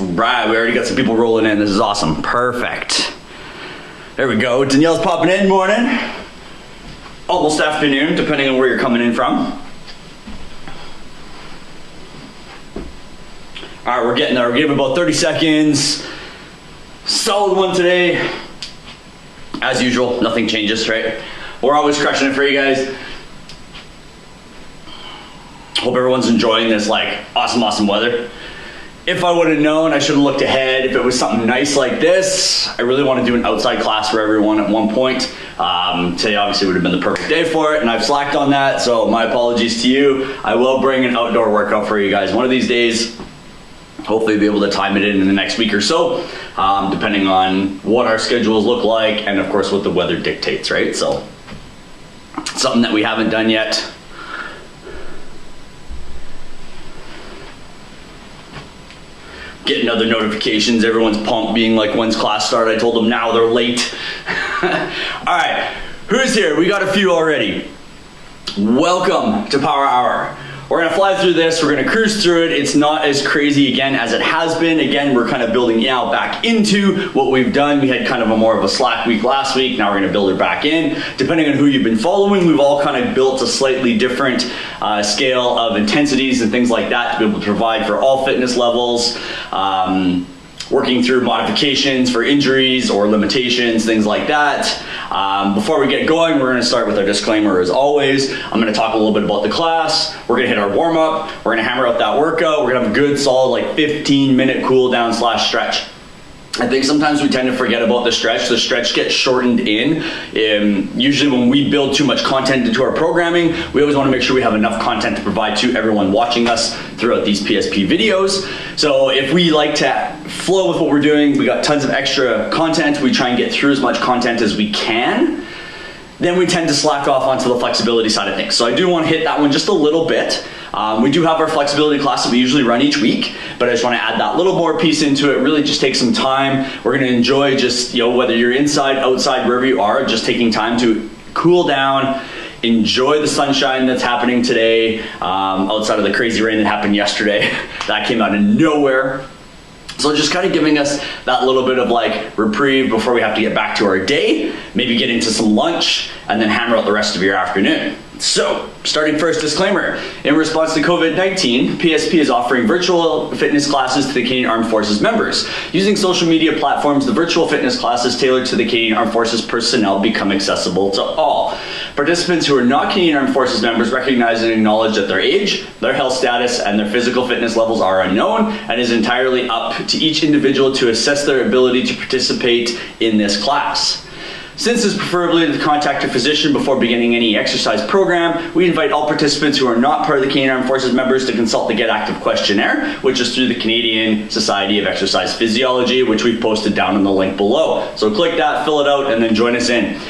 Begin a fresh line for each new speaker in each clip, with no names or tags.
Right, we already got some people rolling in. This is awesome. Perfect. There we go. Danielle's popping in. Morning. Almost afternoon, depending on where you're coming in from. All right, we're getting there. We're giving about 30 seconds. Solid one today. As usual, nothing changes, right? We're always crushing it for you guys. Hope everyone's enjoying this like awesome weather. If I would have known, I should have looked ahead. If it was something nice like this, I really want to do an outside class for everyone at one point. Today obviously would have been the perfect day for it, and I've slacked on that, so my apologies to you. I will bring an outdoor workout for you guys one of these days. Hopefully be able to time it in the next week or so, depending on what our schedules look like, and of course what the weather dictates, right? So, something that we haven't done yet. Getting other notifications, everyone's pumped, being like, when's class start? I told them now they're late. All right, who's here? We got a few already. Welcome to Power Hour. We're gonna fly through this, we're gonna cruise through it. It's not as crazy again as it has been. Again, we're kind of building now back into what we've done. We had kind of a more of a slack week last week. Now we're gonna build it back in. Depending on who you've been following, we've all kind of built a slightly different scale of intensities and things like that to be able to provide for all fitness levels. Working through modifications for injuries or limitations, things like that. Before we get going, we're gonna start with our disclaimer as always. I'm gonna talk a little bit about the class. We're gonna hit our warm up. We're gonna hammer out that workout. We're gonna have a good solid like 15-minute cool down / stretch. I think sometimes we tend to forget about the stretch. The stretch gets shortened in. Usually when we build too much content into our programming, we always want to make sure we have enough content to provide to everyone watching us throughout these PSP videos. So if we like to flow with what we're doing, we got tons of extra content, we try and get through as much content as we can, then we tend to slack off onto the flexibility side of things. So I do want to hit that one just a little bit. We do have our flexibility class that we usually run each week, but I just want to add that little more piece into it. Really just take some time. We're going to enjoy just, whether you're inside, outside, wherever you are, just taking time to cool down, enjoy the sunshine that's happening today, outside of the crazy rain that happened yesterday. That came out of nowhere. So just kind of giving us that little bit of like reprieve before we have to get back to our day, maybe get into some lunch, and then hammer out the rest of your afternoon. So, starting first, disclaimer. In response to COVID-19, PSP is offering virtual fitness classes to the Canadian Armed Forces members. Using social media platforms, the virtual fitness classes tailored to the Canadian Armed Forces personnel become accessible to all. Participants who are not Canadian Armed Forces members recognize and acknowledge that their age, their health status, and their physical fitness levels are unknown, and is entirely up to each individual to assess their ability to participate in this class. Since it's preferably to contact a physician before beginning any exercise program, we invite all participants who are not part of the Canadian Armed Forces members to consult the Get Active questionnaire, which is through the Canadian Society of Exercise Physiology, which we've posted down in the link below. So click that, fill it out, and then join us in.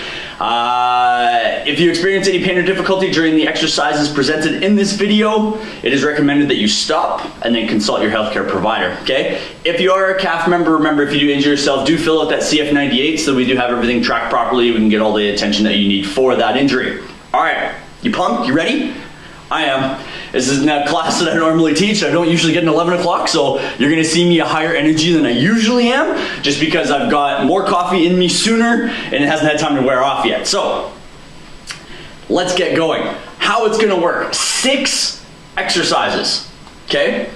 If you experience any pain or difficulty during the exercises presented in this video, it is recommended that you stop and then consult your healthcare provider, okay? If you are a CAF member, remember if you do injure yourself, do fill out that CF98 so we do have everything tracked properly. We can get all the attention that you need for that injury. All right, you pumped? You ready? I am. This is a class that I normally teach. I don't usually get an 11 o'clock, so you're gonna see me a higher energy than I usually am, just because I've got more coffee in me sooner and it hasn't had time to wear off yet. So, let's get going. How it's gonna work. 6 exercises, okay?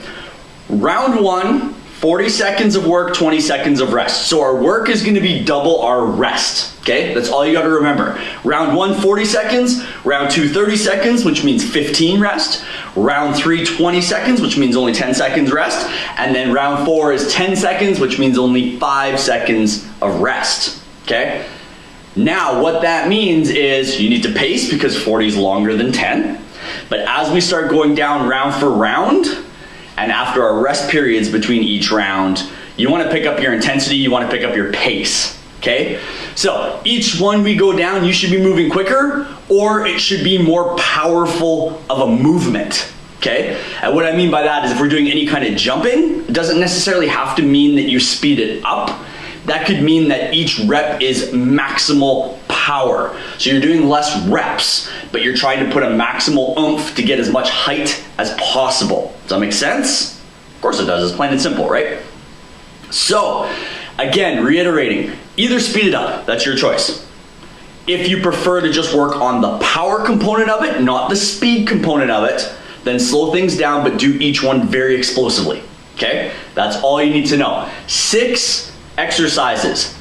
Round 1, 40 seconds of work, 20 seconds of rest. So our work is gonna be double our rest, okay? That's all you gotta remember. Round 1, 40 seconds. Round 2, 30 seconds, which means 15 rest. Round 3, 20 seconds, which means only 10 seconds rest. And then round 4 is 10 seconds, which means only 5 seconds of rest, okay? Now, what that means is you need to pace because 40 is longer than 10. But as we start going down round for round, and after our rest periods between each round, you want to pick up your intensity, you want to pick up your pace, okay? So each one we go down, you should be moving quicker, or it should be more powerful of a movement, okay? And what I mean by that is if we're doing any kind of jumping, it doesn't necessarily have to mean that you speed it up. That could mean that each rep is maximal power. So you're doing less reps, but you're trying to put a maximal oomph to get as much height as possible. Does that make sense? Of course it does, it's plain and simple, right? So, again, reiterating, either speed it up, that's your choice. If you prefer to just work on the power component of it, not the speed component of it, then slow things down, but do each one very explosively, okay? That's all you need to know. 6 exercises,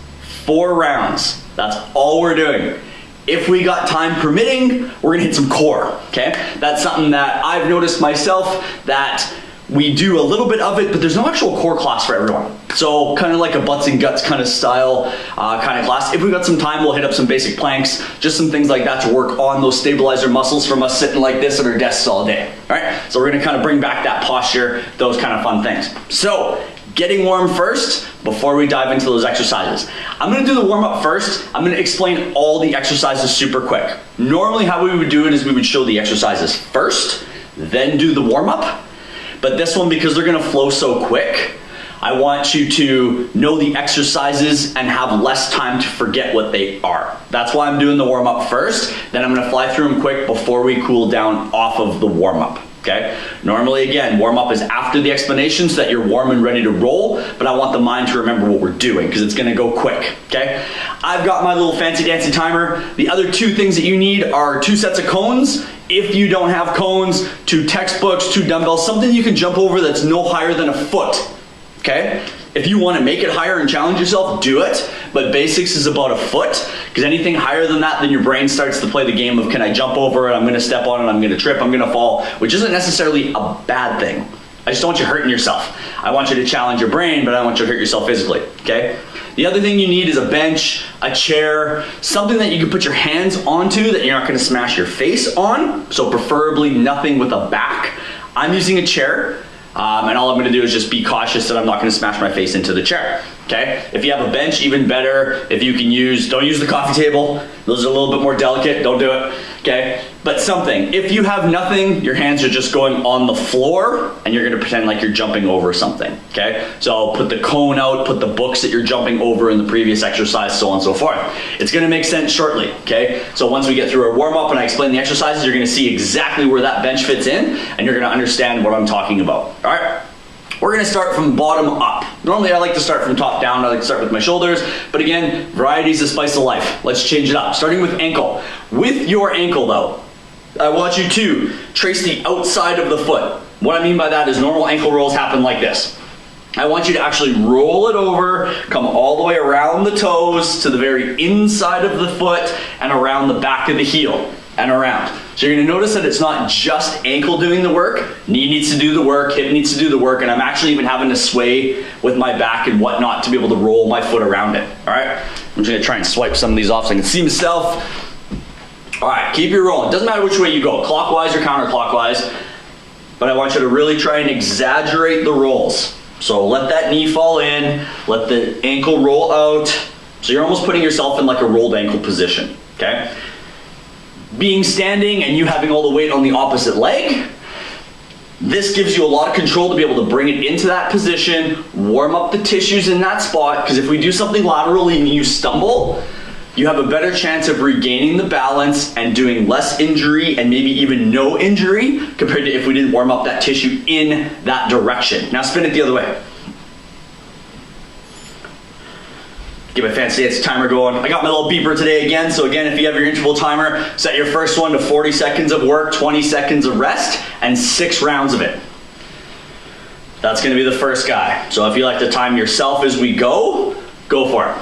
4 rounds, that's all we're doing. If we got time permitting, we're gonna hit some core, okay? That's something that I've noticed myself, that we do a little bit of it, but there's no actual core class for everyone. So kind of like a butts and guts kind of style kind of class. If we got some time, we'll hit up some basic planks, just some things like that to work on those stabilizer muscles from us sitting like this at our desks all day, all right? So we're gonna kind of bring back that posture, those kind of fun things. So, getting warm first before we dive into those exercises. I'm gonna do the warm up first. I'm gonna explain all the exercises super quick. Normally how we would do it is we would show the exercises first, then do the warm up. But this one, because they're gonna flow so quick, I want you to know the exercises and have less time to forget what they are. That's why I'm doing the warm up first, then I'm gonna fly through them quick before we cool down off of the warm up. Okay? Normally, again, warm up is after the explanation so that you're warm and ready to roll, but I want the mind to remember what we're doing because it's gonna go quick, okay? I've got my little fancy dancy timer. The other 2 things that you need are 2 sets of cones. If you don't have cones, 2 textbooks, 2 dumbbells, something you can jump over that's no higher than a foot, okay? If you want to make it higher and challenge yourself, do it, but basics is about a foot, because anything higher than that, then your brain starts to play the game of, can I jump over it, I'm gonna step on it, I'm gonna trip, I'm gonna fall, which isn't necessarily a bad thing. I just don't want you hurting yourself. I want you to challenge your brain, but I don't want you to hurt yourself physically, okay? The other thing you need is a bench, a chair, something that you can put your hands onto that you're not gonna smash your face on, so preferably nothing with a back. I'm using a chair. And all I'm gonna do is just be cautious that I'm not gonna smash my face into the chair, okay? If you have a bench, even better. If you can don't use the coffee table. Those are a little bit more delicate, don't do it, okay? But something. If you have nothing, your hands are just going on the floor and you're gonna pretend like you're jumping over something, okay? So put the cone out, put the books that you're jumping over in the previous exercise, so on and so forth. It's gonna make sense shortly, okay? So once we get through our warm up and I explain the exercises, you're gonna see exactly where that bench fits in and you're gonna understand what I'm talking about, all right? We're gonna start from bottom up. Normally I like to start from top down. I like to start with my shoulders, but again, variety is the spice of life. Let's change it up, starting with ankle. With your ankle though, I want you to trace the outside of the foot. What I mean by that is normal ankle rolls happen like this. I want you to actually roll it over, come all the way around the toes to the very inside of the foot and around the back of the heel and around. So you're gonna notice that it's not just ankle doing the work, knee needs to do the work, hip needs to do the work, and I'm actually even having to sway with my back and whatnot to be able to roll my foot around it, all right? I'm just gonna try and swipe some of these off so I can see myself. All right, keep it rolling. Doesn't matter which way you go, clockwise or counterclockwise, but I want you to really try and exaggerate the rolls. So let that knee fall in, let the ankle roll out. So you're almost putting yourself in like a rolled ankle position, okay? Being standing and you having all the weight on the opposite leg, this gives you a lot of control to be able to bring it into that position, warm up the tissues in that spot, because if we do something laterally and you stumble, you have a better chance of regaining the balance and doing less injury and maybe even no injury compared to if we didn't warm up that tissue in that direction. Now spin it the other way. Get my fancy dance timer going. I got my little beeper today again, so again, if you have your interval timer, set your first one to 40 seconds of work, 20 seconds of rest, and 6 rounds of it. That's gonna be the first guy. So if you like to time yourself as we go for it.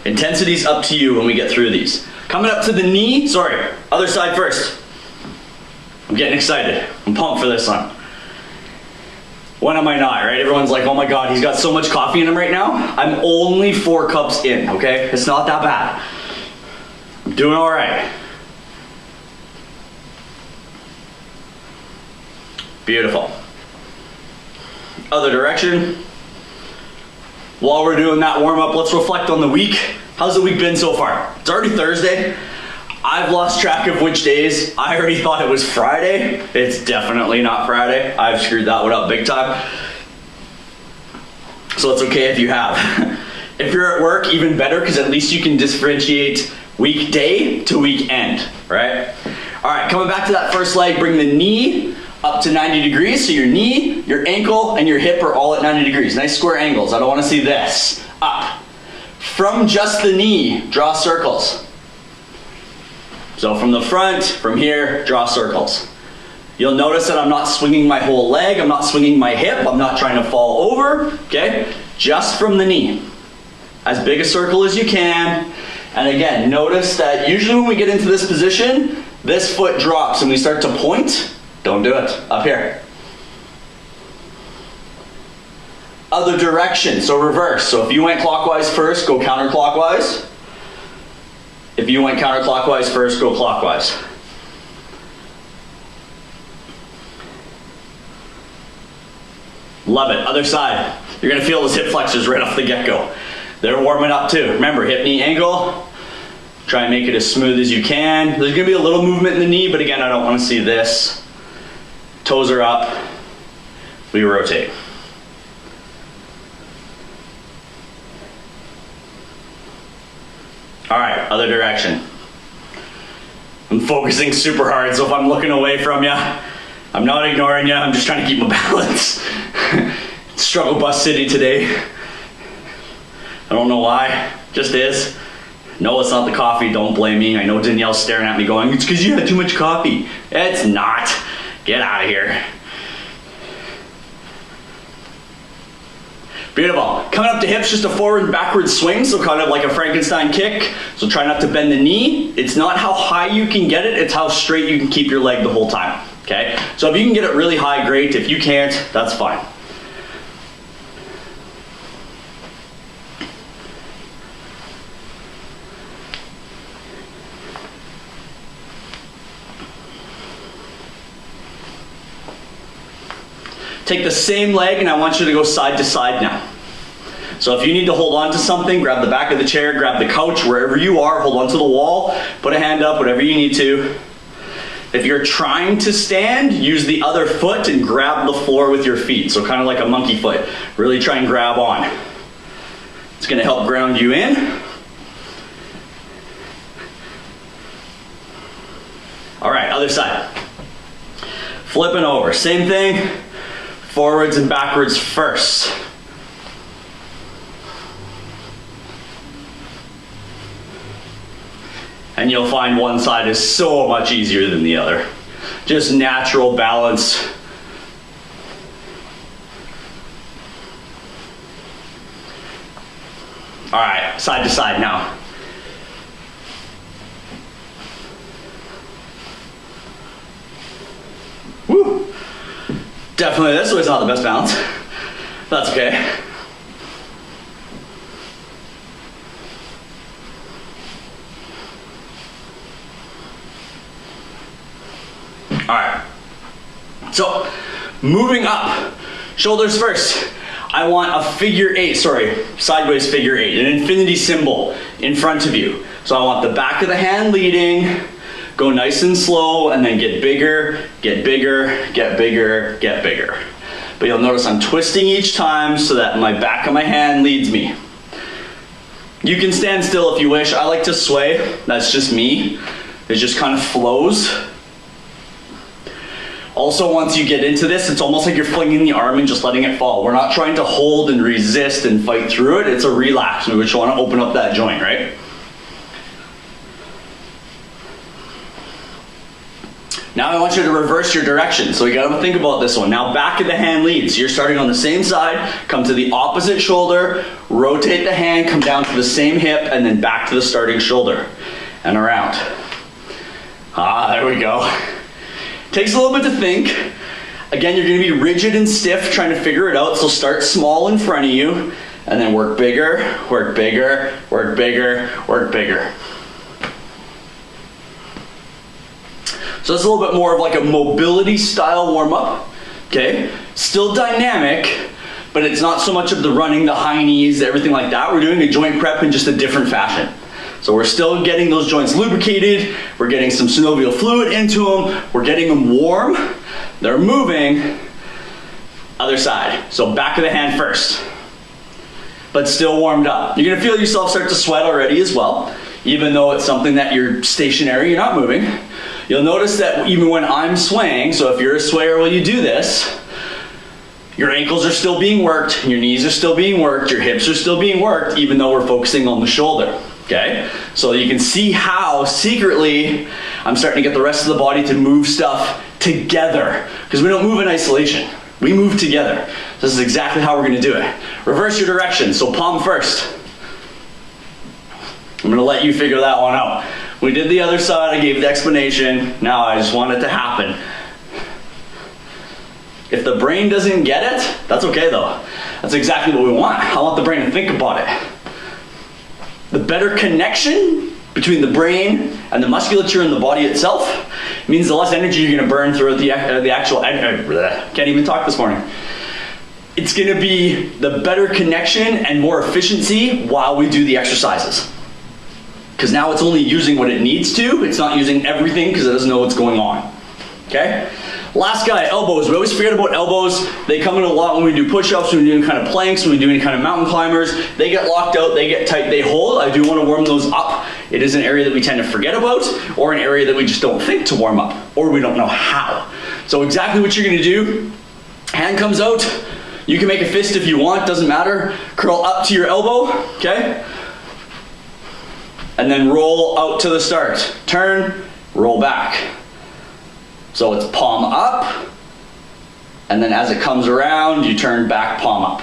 Intensity's up to you when we get through these. Coming up to the knee, other side first. I'm getting excited. I'm pumped for this one. When am I not, right? Everyone's like, oh my God, he's got so much coffee in him right now. I'm only 4 cups in, okay? It's not that bad. I'm doing all right. Beautiful. Other direction. While we're doing that warm up, let's reflect on the week. How's the week been so far? It's already Thursday. I've lost track of which days. I already thought it was Friday. It's definitely not Friday. I've screwed that one up big time. So it's okay if you have. If you're at work, even better, because at least you can differentiate weekday to weekend, right? All right, coming back to that first leg, bring the knee up to 90 degrees, so your knee, your ankle, and your hip are all at 90 degrees. Nice square angles. I don't want to see this. Up. From just the knee, draw circles. So from the front, from here, draw circles. You'll notice that I'm not swinging my whole leg, I'm not swinging my hip, I'm not trying to fall over, okay? Just from the knee. As big a circle as you can. And again, notice that usually when we get into this position, this foot drops and we start to point. Don't do it. Up here. Other direction, so reverse. So if you went clockwise first, go counterclockwise. If you went counterclockwise first, go clockwise. Love it. Other side. You're going to feel those hip flexors right off the get-go. They're warming up too. Remember, hip knee angle. Try and make it as smooth as you can. There's going to be a little movement in the knee, but again, I don't want to see this. Toes are up. We rotate. All right, other direction. I'm focusing super hard, so if I'm looking away from you, I'm not ignoring you, I'm just trying to keep my balance. Struggle bus city today. I don't know why, just is. No, it's not the coffee, don't blame me. I know Danielle's staring at me going, it's because you had too much coffee. It's not. Get out of here. Beautiful. Coming up to hips, just a forward and backward swing, so kind of like a Frankenstein kick. So try not to bend the knee. It's not how high you can get it, it's how straight you can keep your leg the whole time. Okay? So if you can get it really high, great. If you can't, that's fine. Take the same leg and I want you to go side to side now. So if you need to hold on to something, grab the back of the chair, grab the couch, wherever you are, hold on to the wall, put a hand up, whatever you need to. If you're trying to stand, use the other foot and grab the floor with your feet. So kind of like a monkey foot. Really try and grab on. It's going to help ground you in. All right, other side. Flipping over, same thing. Forwards and backwards first. And you'll find one side is so much easier than the other. Just natural balance. All right, side to side now. Woo! Definitely this way's not the best balance. That's okay. All right. So, moving up, shoulders first. I want a figure eight, sideways figure eight, an infinity symbol in front of you. So I want the back of the hand leading, go nice and slow, and then get bigger, get bigger, get bigger, get bigger. But you'll notice I'm twisting each time so that my back of my hand leads me. You can stand still if you wish. I like to sway. That's just me. It just kind of flows. Also, once you get into this, it's almost like you're flinging the arm and just letting it fall. We're not trying to hold and resist and fight through it. It's a relax. We just want to open up that joint, right? Now I want you to reverse your direction. So you gotta think about this one. Now back of the hand leads. So you're starting on the same side, come to the opposite shoulder, rotate the hand, come down to the same hip, and then back to the starting shoulder and around. Ah, there we go. Takes a little bit to think. Again, you're gonna be rigid and stiff trying to figure it out. So start small in front of you and then work bigger, work bigger, work bigger, work bigger. So it's a little bit more of like a mobility style warm up, okay? Still dynamic, but it's not so much of the running, the high knees, everything like that. We're doing a joint prep in just a different fashion. So we're still getting those joints lubricated, we're getting some synovial fluid into them, we're getting them warm, they're moving. Other side, so back of the hand first, but still warmed up. You're gonna feel yourself start to sweat already as well, even though it's something that you're stationary, you're not moving. You'll notice that even when I'm swaying, so if you're a swayer while you do this, your ankles are still being worked, your knees are still being worked, your hips are still being worked, even though we're focusing on the shoulder, okay? So you can see how secretly I'm starting to get the rest of the body to move stuff together, because we don't move in isolation, we move together. This is exactly how we're gonna do it. Reverse your direction, so palm first. I'm gonna let you figure that one out. We did the other side, I gave the explanation, now I just want it to happen. If the brain doesn't get it, that's okay though. That's exactly what we want. I want the brain to think about it. The better connection between the brain and the musculature in the body itself means the less energy you're gonna burn throughout the actual, can't even talk this morning. It's gonna be the better connection and more efficiency while we do the exercises. Because now it's only using what it needs to, it's not using everything because it doesn't know what's going on, okay? Last guy, elbows. We always forget about elbows. They come in a lot when we do push-ups, when we do any kind of planks, when we do any kind of mountain climbers. They get locked out, they get tight, they hold. I do want to warm those up. It is an area that we tend to forget about, or an area that we just don't think to warm up, or we don't know how. So exactly what you're gonna do, hand comes out. You can make a fist if you want, doesn't matter. Curl up to your elbow, okay? And then roll out to the start. Turn, roll back. So it's palm up, and then as it comes around, you turn back, palm up.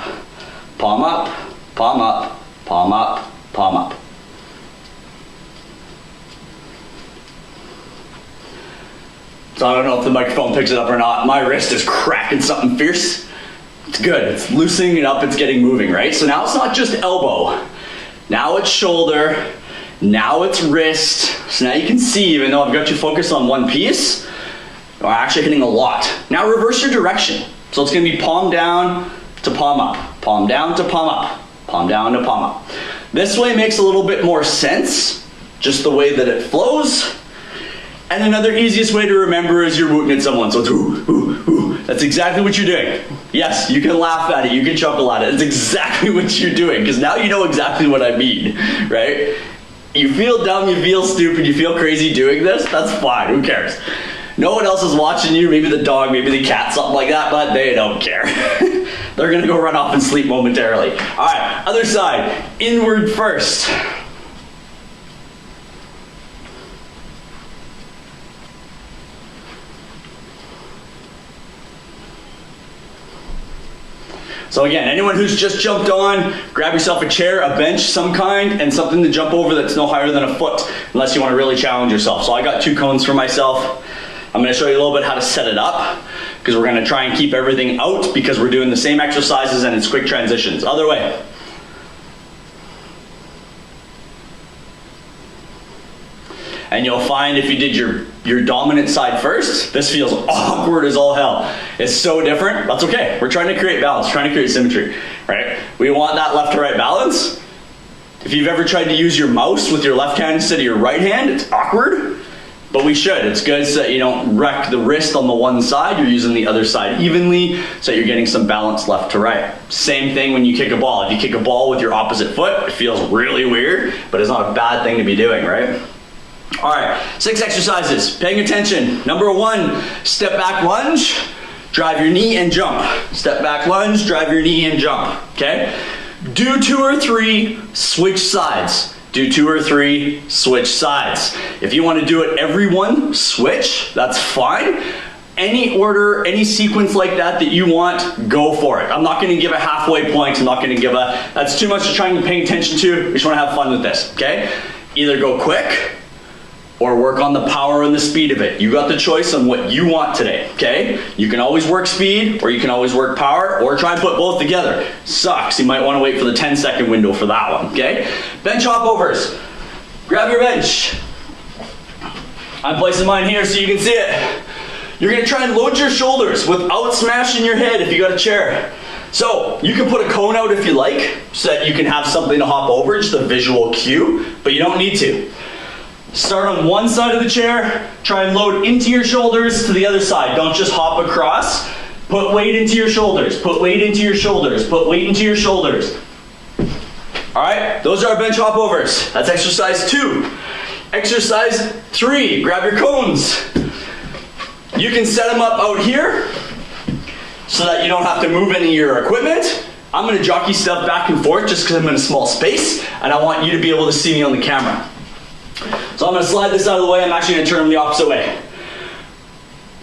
Palm up, palm up, palm up, palm up. So I don't know if the microphone picks it up or not. My wrist is cracking something fierce. It's good, it's loosening it up, it's getting moving, right? So now it's not just elbow. Now it's shoulder, now it's wrist. So now you can see, even though I've got you focused on one piece, we're actually hitting a lot. Now reverse your direction. So it's gonna be palm down to palm up, palm down to palm up, palm down to palm up. This way makes a little bit more sense, just the way that it flows. And another easiest way to remember is you're rooting at someone. So it's ooh, ooh, ooh. That's exactly what you're doing. Yes, you can laugh at it, you can chuckle at it. It's exactly what you're doing, because now you know exactly what I mean, right? You feel dumb, you feel stupid, you feel crazy doing this, that's fine, who cares? No one else is watching you, maybe the dog, maybe the cat, something like that, but they don't care. They're gonna go run off and sleep momentarily. All right, other side, inward first. So again, anyone who's just jumped on, grab yourself a chair, a bench, some kind, and something to jump over that's no higher than a foot, unless you want to really challenge yourself. So I got 2 cones for myself. I'm going to show you a little bit how to set it up, because we're going to try and keep everything out, because we're doing the same exercises and it's quick transitions. Other way. And you'll find if you did your dominant side first, this feels awkward as all hell. It's so different. That's okay. We're trying to create balance, trying to create symmetry, right? We want that left to right balance. If you've ever tried to use your mouse with your left hand instead of your right hand, it's awkward, but we should. It's good so that you don't wreck the wrist on the one side, you're using the other side evenly so that you're getting some balance left to right. Same thing when you kick a ball. If you kick a ball with your opposite foot, it feels really weird, but it's not a bad thing to be doing, right? All right, 6 exercises, paying attention. Number 1, step back lunge, drive your knee and jump. Step back lunge, drive your knee and jump, okay? Do 2 or 3, switch sides. Do 2 or 3, switch sides. If you want to do it every one, switch, that's fine. Any order, any sequence like that you want, go for it. I'm not going to give a halfway point, I'm not going to give a, that's too much to try and pay attention to. We just want to have fun with this, okay? Either go quick, or work on the power and the speed of it. You got the choice on what you want today, okay? You can always work speed, or you can always work power, or try and put both together. Sucks, you might wanna wait for the 10-second window for that one, okay? Bench hop overs. Grab your bench. I'm placing mine here so you can see it. You're gonna try and load your shoulders without smashing your head if you got a chair. So, you can put a cone out if you like, so that you can have something to hop over, just a visual cue, but you don't need to. Start on one side of the chair, try and load into your shoulders to the other side. Don't just hop across. Put weight into your shoulders, put weight into your shoulders, put weight into your shoulders. All right, those are our bench hop overs. That's exercise 2. Exercise 3, grab your cones. You can set them up out here so that you don't have to move any of your equipment. I'm gonna jockey stuff back and forth just because I'm in a small space and I want you to be able to see me on the camera. So I'm gonna slide this out of the way. I'm actually gonna turn them the opposite way.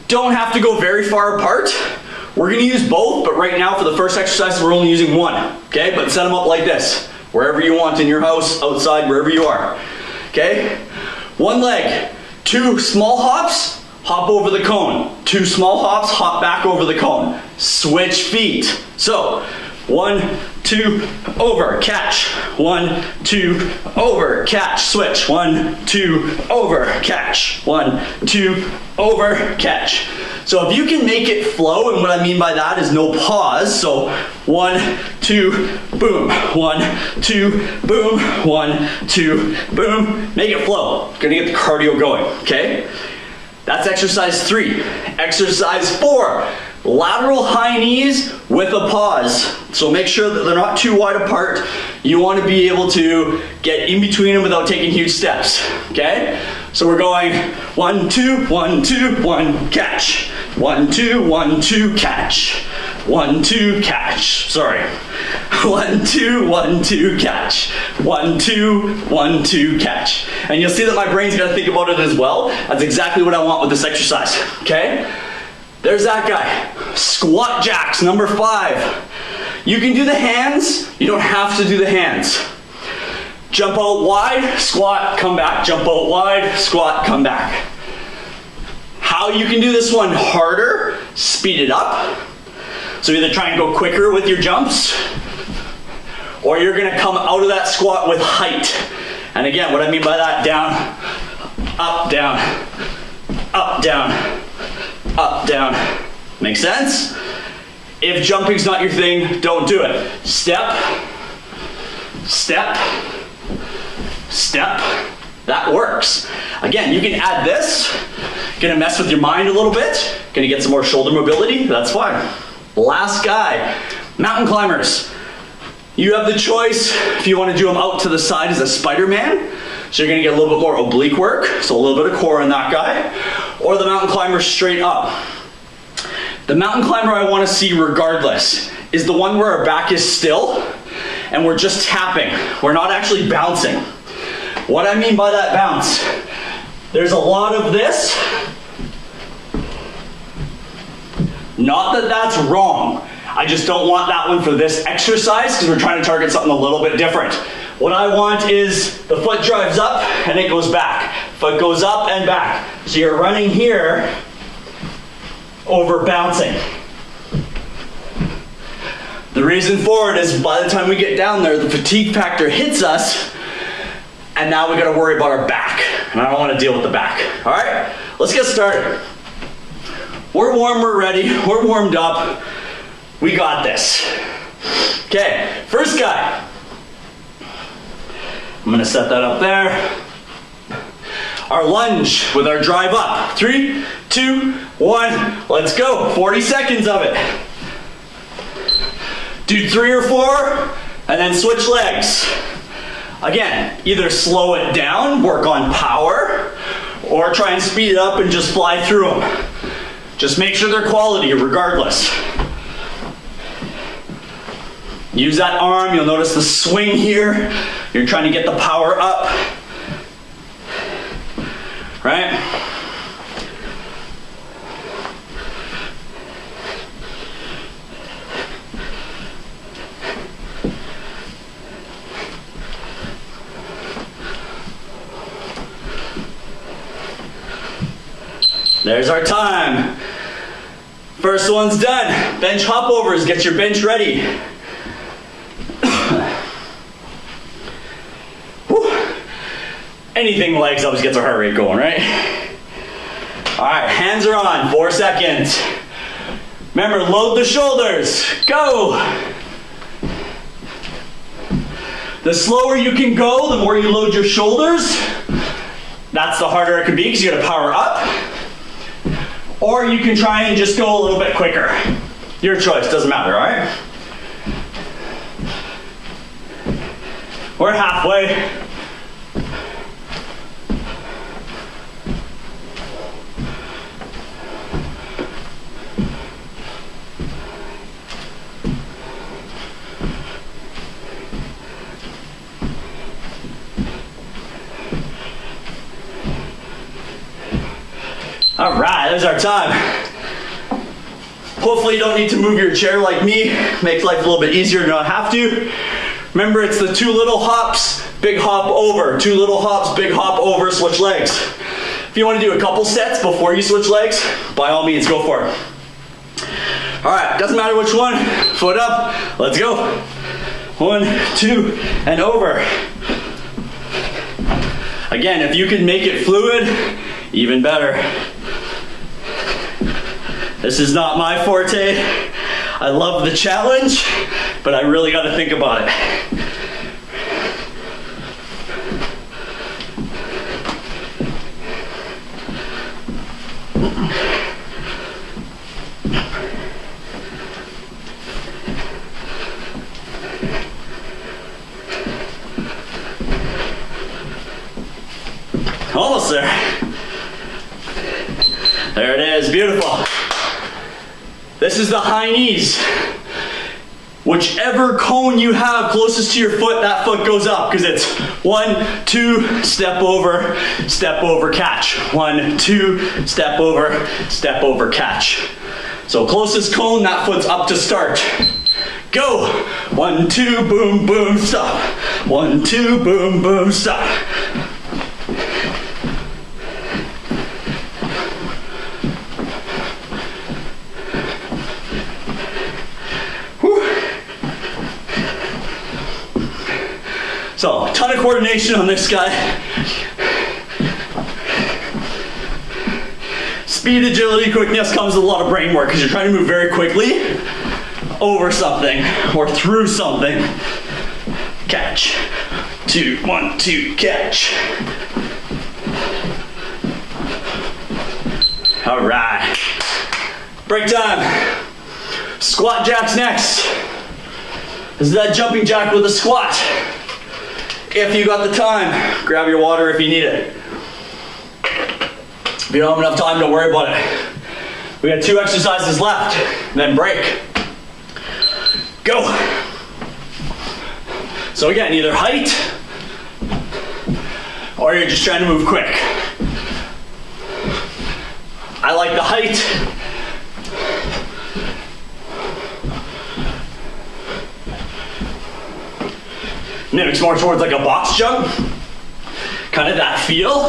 Don't have to go very far apart. We're gonna use both, but right now for the first exercise, we're only using one, okay? But set them up like this, wherever you want, in your house, outside, wherever you are, okay? One leg, 2 small hops, hop over the cone. 2 small hops, hop back over the cone. Switch feet. So, 1, 2, over, catch. 1, 2, over, catch. Switch. 1, 2, over, catch. 1, 2, over, catch. So if you can make it flow, and what I mean by that is no pause. So 1, 2, boom. 1, 2, boom. 1, 2, boom. Make it flow. Gonna get the cardio going, okay? That's exercise 3. Exercise 4. Lateral high knees with a pause. So make sure that they're not too wide apart. You want to be able to get in between them without taking huge steps, okay? So we're going 1, 2, 1, 2, 1, catch. 1, 2, 1, 2, catch. 1, 2, catch. Sorry. 1, 2, 1, 2, catch. 1, 2, 1, 2, catch. And you'll see that my brain's got to think about it as well. That's exactly what I want with this exercise, okay? There's that guy. Squat jacks, number 5. You can do the hands, you don't have to do the hands. Jump out wide, squat, come back. Jump out wide, squat, come back. How you can do this one harder, speed it up. So either try and go quicker with your jumps, or you're gonna come out of that squat with height. And again, what I mean by that, down, up, down, up, down, up, down. Make sense? If jumping's not your thing, don't do it. Step, step, step. That works. Again, you can add this. Gonna mess with your mind a little bit. Gonna get some more shoulder mobility, that's fine. Last guy, mountain climbers. You have the choice if you want to do them out to the side as a Spider-Man. So you're gonna get a little bit more oblique work, so a little bit of core in that guy. Or the mountain climber straight up. The mountain climber I want to see regardless is the one where our back is still and we're just tapping. We're not actually bouncing. What I mean by that bounce, there's a lot of this. Not that that's wrong. I just don't want that one for this exercise because we're trying to target something a little bit different. What I want is the foot drives up and it goes back. Foot goes up and back. So you're running here over bouncing. The reason for it is by the time we get down there, the fatigue factor hits us and now we gotta worry about our back. And I don't wanna deal with the back. All right, let's get started. We're warm, we're ready, we're warmed up. We got this. Okay, first guy. I'm gonna set that up there. Our lunge with our drive up. 3, 2, 1, let's go. 40 seconds of it. Do 3 or 4, and then switch legs. Again, either slow it down, work on power, or try and speed it up and just fly through them. Just make sure they're quality regardless. Use that arm, you'll notice the swing here. You're trying to get the power up. Right? There's our time. First one's done. Bench hop overs, get your bench ready. Anything legs always gets our heart rate going, right? All right, hands are on, 4 seconds. Remember, load the shoulders, go. The slower you can go, the more you load your shoulders. That's the harder it can be because you gotta power up. Or you can try and just go a little bit quicker. Your choice, doesn't matter, all right? We're halfway. All right, there's our time. Hopefully you don't need to move your chair like me. Makes life a little bit easier to not have to. Remember, it's the 2 little hops, big hop over. 2 little hops, big hop over, switch legs. If you want to do a couple sets before you switch legs, by all means, go for it. All right, doesn't matter which one. Foot up, let's go. 1, 2, and over. Again, if you can make it fluid, even better. This is not my forte. I love the challenge, but I really got to think about it. Almost there. There it is, beautiful. This is the high knees. Whichever cone you have closest to your foot, that foot goes up, because it's 1, 2, step over, catch. 1, 2, step over, catch. So closest cone, that foot's up to start. Go. 1, 2, boom, boom, stop. 1, 2, boom, boom, stop. So, a ton of coordination on this guy. Speed, agility, quickness comes with a lot of brain work because you're trying to move very quickly over something or through something. Catch. 2, 1, 2, catch. All right. Break time. Squat jacks next. This is that jumping jack with a squat. If you got the time, grab your water if you need it. If you don't have enough time, don't worry about it. We got 2 exercises left, then break. Go. So again, either height, or you're just trying to move quick. I like the height. Mimics more towards like a box jump. Kind of that feel.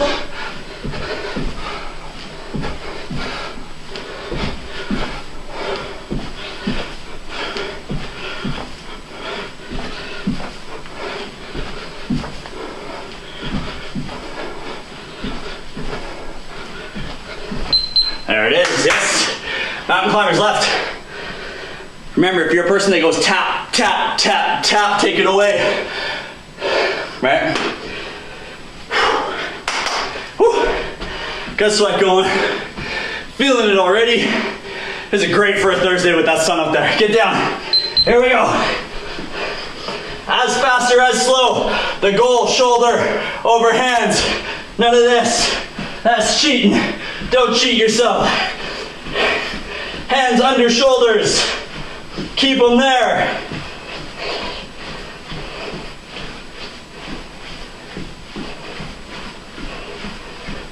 There it is, yes. Mountain climbers left. Remember, if you're a person that goes tap, tap, tap, tap, take it away. Right? Whew. Got sweat going. Feeling it already. This is great for a Thursday with that sun up there. Get down. Here we go. As fast or as slow. The goal, shoulder over hands. None of this. That's cheating. Don't cheat yourself. Hands under shoulders. Keep them there.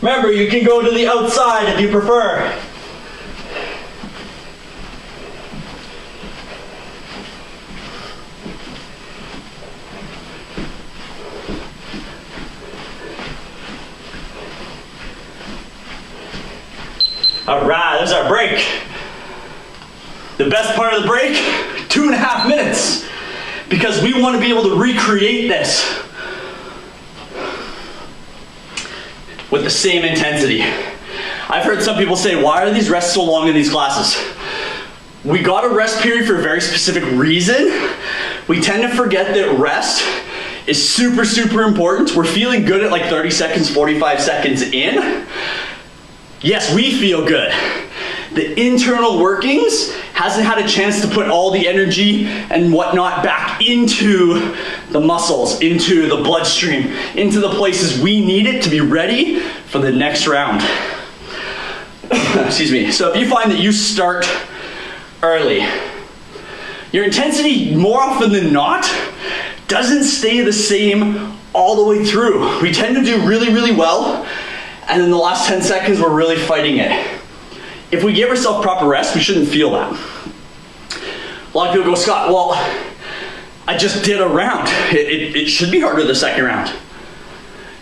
Remember, you can go to the outside if you prefer. All right, there's our break. The best part of the break, 2.5 minutes, because we want to be able to recreate this with the same intensity. I've heard some people say, why are these rests so long in these classes? We got a rest period for a very specific reason. We tend to forget that rest is super, super important. We're feeling good at like 30 seconds, 45 seconds in. Yes, we feel good. The internal workings hasn't had a chance to put all the energy and whatnot back into the muscles, into the bloodstream, into the places we need it to be ready for the next round. Excuse me. So if you find that you start early, your intensity more often than not doesn't stay the same all the way through. We tend to do really, really well and then the last 10 seconds we're really fighting it. If we give ourselves proper rest, we shouldn't feel that. A lot of people go, Scott, well, I just did a round. It should be harder the second round.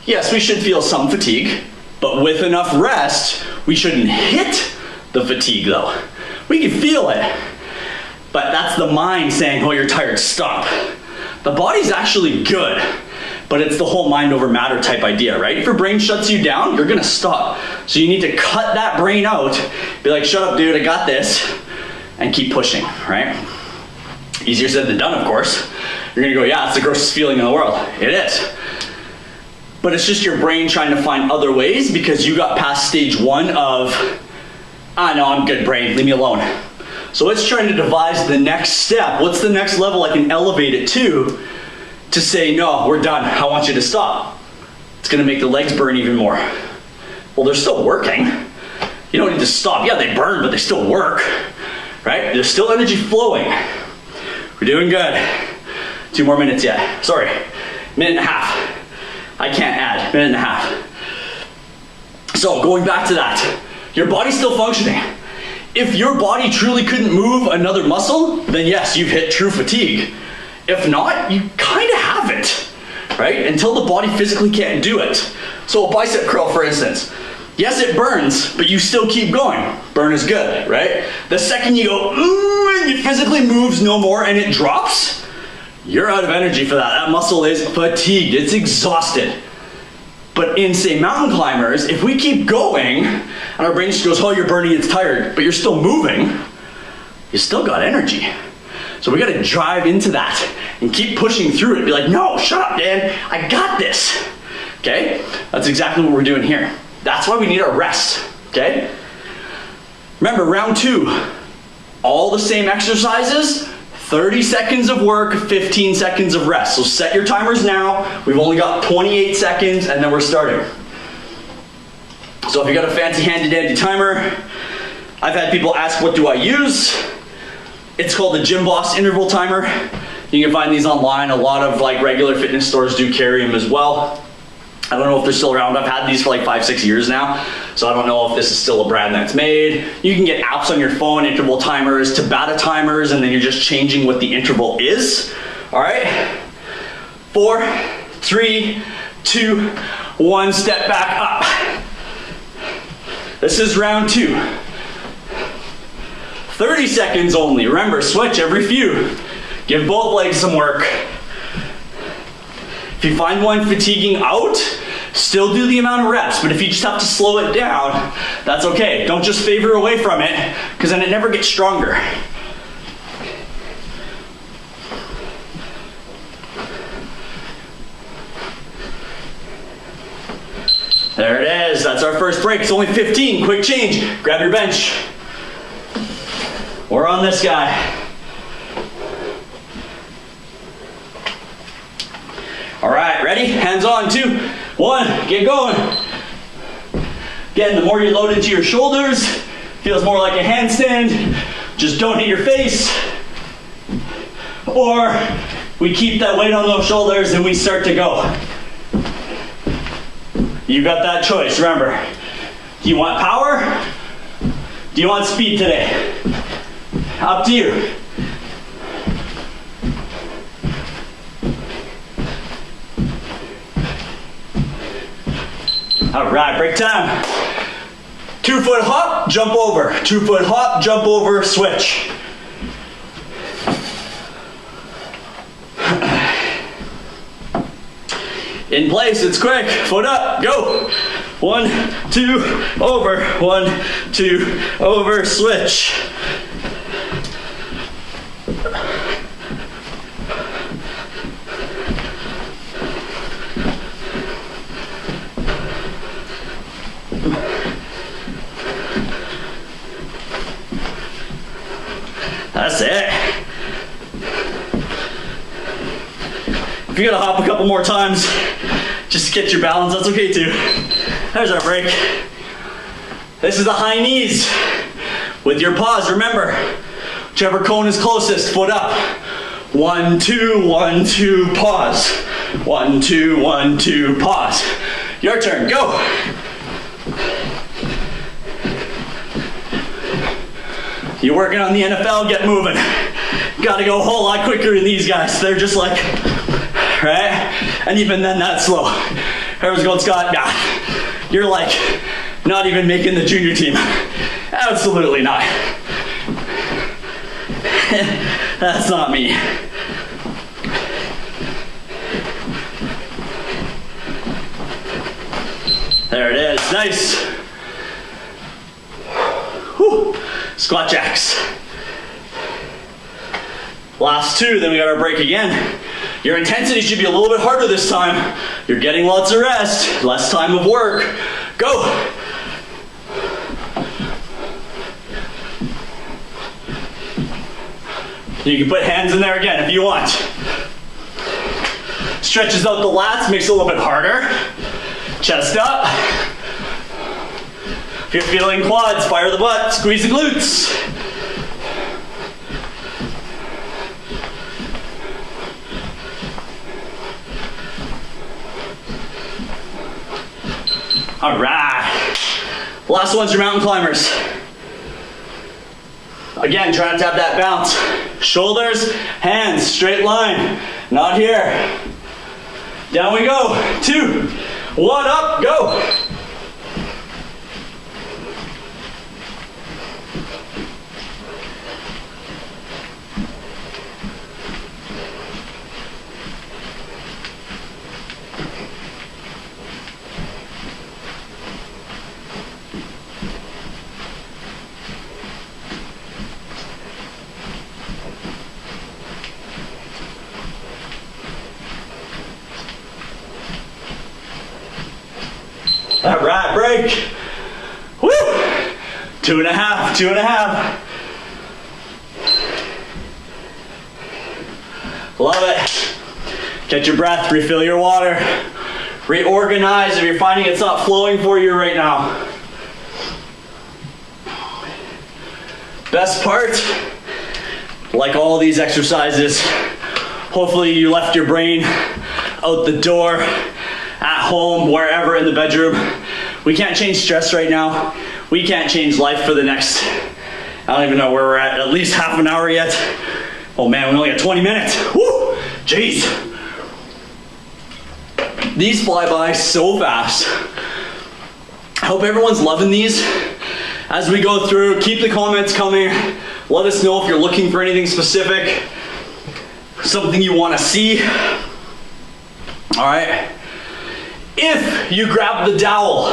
Yes, we should feel some fatigue, but with enough rest, we shouldn't hit the fatigue though. We can feel it, but that's the mind saying, oh, you're tired, stop. The body's actually good, but it's the whole mind over matter type idea, right? If your brain shuts you down, you're gonna stop. So you need to cut that brain out, be like, shut up dude, I got this, and keep pushing, right? Easier said than done, of course. You're gonna go, yeah, it's the grossest feeling in the world. It is. But it's just your brain trying to find other ways because you got past stage one of, no, I'm good brain, leave me alone. So it's trying to devise the next step. What's the next level I can elevate it to say, no, we're done, I want you to stop. It's gonna make the legs burn even more. Well, they're still working. You don't need to stop. Yeah, they burn, but they still work, right? There's still energy flowing. We're doing good. 2 more minutes yet. Sorry, minute and a half. I can't add, minute and a half. So going back to that, your body's still functioning. If your body truly couldn't move another muscle, then yes, you've hit true fatigue. If not, you kind of haven't, right? Until the body physically can't do it. So a bicep curl, for instance. Yes, it burns, but you still keep going. Burn is good, right? The second you go, and it physically moves no more and it drops, you're out of energy for that. That muscle is fatigued, it's exhausted. But in, say, mountain climbers, if we keep going, and our brain just goes, oh, you're burning, it's tired, but you're still moving, you still got energy. So we gotta drive into that and keep pushing through it. Be like, no, shut up, Dan, I got this. Okay? That's exactly what we're doing here. That's why we need our rest, okay? Remember, round 2, all the same exercises, 30 seconds of work, 15 seconds of rest. So set your timers now. We've only got 28 seconds and then we're starting. So if you got a fancy handy dandy timer, I've had people ask, what do I use? It's called the Gym Boss interval timer. You can find these online. A lot of regular fitness stores do carry them as well. I don't know if they're still around. I've had these for 5-6 years now, so I don't know if this is still a brand that's made. You can get apps on your phone, interval timers, Tabata timers, and then you're just changing what the interval is. All right, 4, 3, 2, 1, step back up. This is round 2. 30 seconds only. Remember, switch every few. Give both legs some work. If you find one fatiguing out, still do the amount of reps, but if you just have to slow it down, that's okay. Don't just favor away from it, because then it never gets stronger. There it is, that's our first break. It's only 15, quick change. Grab your bench. We're on this guy. All right, ready? Hands on, 2, 1, get going. Again, the more you load into your shoulders, feels more like a handstand. Just don't hit your face. Or we keep that weight on those shoulders and we start to go. You got that choice, remember. Do you want power? Do you want speed today? Up to you. All right, break time. 2-foot hop, jump over. 2-foot hop, jump over, switch. In place, it's quick. Foot up, go. 1, 2, over. 1, 2, over, switch. That's it. If you gotta hop a couple more times just to get your balance, that's okay too. There's our break. This is the high knees with your pause. Remember, whichever cone is closest, foot up. 1, 2, 1, 2, pause. 1, 2, 1, 2, pause. Your turn, go. You're working on the NFL, get moving. Gotta go a whole lot quicker than these guys. They're just like, right? And even then, that's slow. Everyone's going, Scott, nah. You're like, not even making the junior team. Absolutely not. That's not me. There it is, nice. Whew. Squat jacks. Last two, then we got our break again. Your intensity should be a little bit harder this time. You're getting lots of rest, less time of work. Go. You can put hands in there again if you want. Stretches out the lats, makes it a little bit harder. Chest up. If you're feeling quads, fire the butt, squeeze the glutes. All right. Last one's your mountain climbers. Again, try not to have that bounce. Shoulders, hands, straight line. Not here. Down we go. 2, 1, up, go. All right, break. Woo! 2.5, 2.5. Love it. Catch your breath, refill your water. Reorganize if you're finding it's not flowing for you right now. Best part, like all these exercises, hopefully you left your brain out the door, at home, wherever, in the bedroom. We can't change stress right now. We can't change life for the next, I don't even know where we're at least half an hour yet. Oh man, we only got 20 minutes. Woo! Jeez. These fly by so fast. I hope everyone's loving these. As we go through, keep the comments coming. Let us know if you're looking for anything specific, something you want to see. All right. If you grab the dowel,